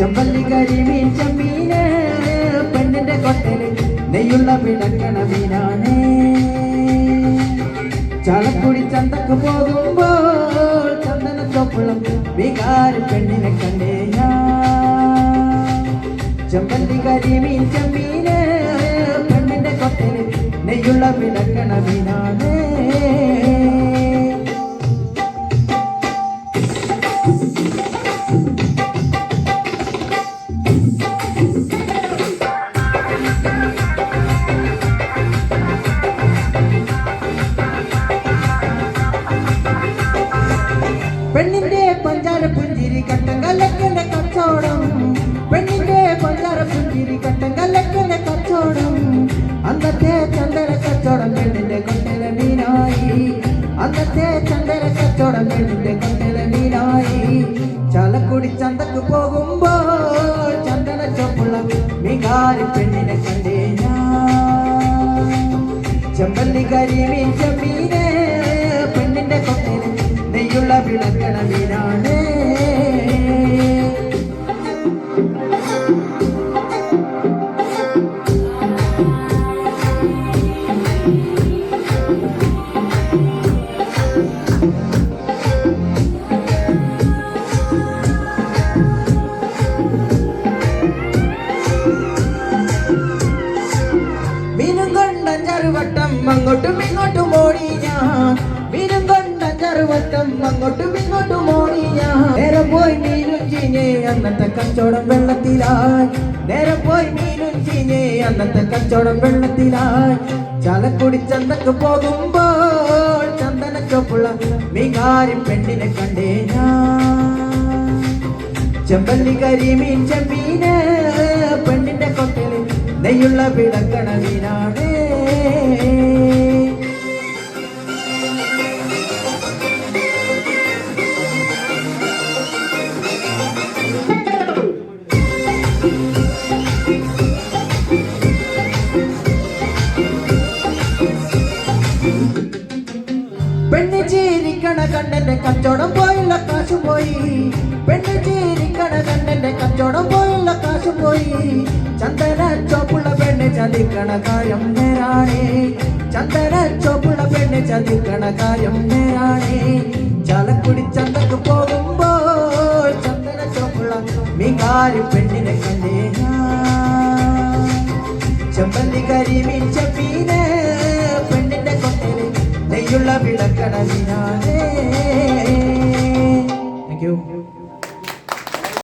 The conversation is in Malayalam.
ചെമ്പല്ലി കരിമീൻ ചെമ്മീന് പെണ്ണിന്റെ കൊട്ടല് നെയ്യുള്ള വിളക്കണ മീനാണ്. ചാലക്കുടി ചന്തക്ക് പോകുമ്പോൾ ചന്ദന ചോപ്പുളം വികാരി പെണ്ണിനെ കണ്ടേ ഞാൻ. ചെമ്പല്ലി കരിമീൻ ചെമ്മീന് പെണ്ണിന്റെ കൊട്ടല് നെയ്യുള്ള വിളക്കണ മീനാണ്. പെണ്ണിന്റെ പഞ്ചാര പുഞ്ചിരി കട്ടങ്കലക്കന്റെ കച്ചവടം. പെണ്ണിന്റെ പഞ്ചാര പുഞ്ചിരി കട്ടങ്കലക്കന്റെ കച്ചവടം. അന്നത്തെ ചന്ദന കച്ചവടം പെണ്ണിന്റെ കൊട്ടല മീനായി. അന്നത്തെ ചന്ദന കച്ചവടം പെണ്ണിന്റെ കൊട്ടല മീനായി. ചാലക്കുടി ചന്തക്ക് പോകുമ്പോൾ ചന്ദന ചോപ്പുള്ള മികാരി പെണ്ണിനെ കണ്ടേ ഞാൻ. ചെമ്പല്ലി കരിമീൻ ചെമ്മീന് പെണ്ണിന്റെ കൊട്ടല നെയ്യുള്ള വിളക്കണ മീനാണ്. മീനും കൊണ്ടഞ്ചറുവട്ടം അങ്ങോട്ടും ഇങ്ങോട്ടും ഓടി ഞാൻ. മീനും കൊണ്ടഞ്ചറുവട്ടം അങ്ങോട്ടും ഇങ്ങോട്ടും ഓടി ഞാൻ. നേരെ പോയി മീനും ചീഞ്ഞേ അന്നത്തെ കച്ചവടം വെള്ളത്തിലായി. നേരെ പോയി മീനും ചീഞ്ഞേ അന്നത്തെ കച്ചവടം വെള്ളത്തിലായി. ചാലക്കുടി ചന്തക്ക് പോകുമ്പോൾ ചന്ദന ചോപ്പുള്ള മികാരി പെണ്ണിനെ കണ്ടേ ഞാൻ. ചെമ്പല്ലി കരിമീൻ ചെമ്മീന് പെണ്ണിന്റെ കൊട്ടലിൽ നെയ്യുള്ള വിളക്കണ മീനാണ്. പെണ്ണ് ചീരിക്കണ കണ്ണന്റെ കച്ചവടം പോയുള്ള കാശു പോയി. പെണ്ണ് ചീരിക്കണ കണ്ണന്റെ കച്ചവടം പോയുള്ള കാശു പോയി. ചന്ദന ചോപ്പുള്ള പെണ്ണ് ചതിക്കണ കാര്യം നേരാണേ. ചന്ദന ചോപ്പുള്ള പെണ്ണ് ചതിക്കണ കാര്യം നേരാണേ. ചാലക്കുടി ചന്തക്ക് പോകുമ്പോൾ ചന്ദന ചോപ്പുള്ള മികാരി പെണ്ണിനെ കണ്ടേ ഞാൻ. ചെമ്പല്ലി കരിമീൻ ചെമ്മീന് പെണ്ണിന്റെ കൊട്ടല് നെയ്യുള്ള വിളക്കണ മീനാണ്. Thank you.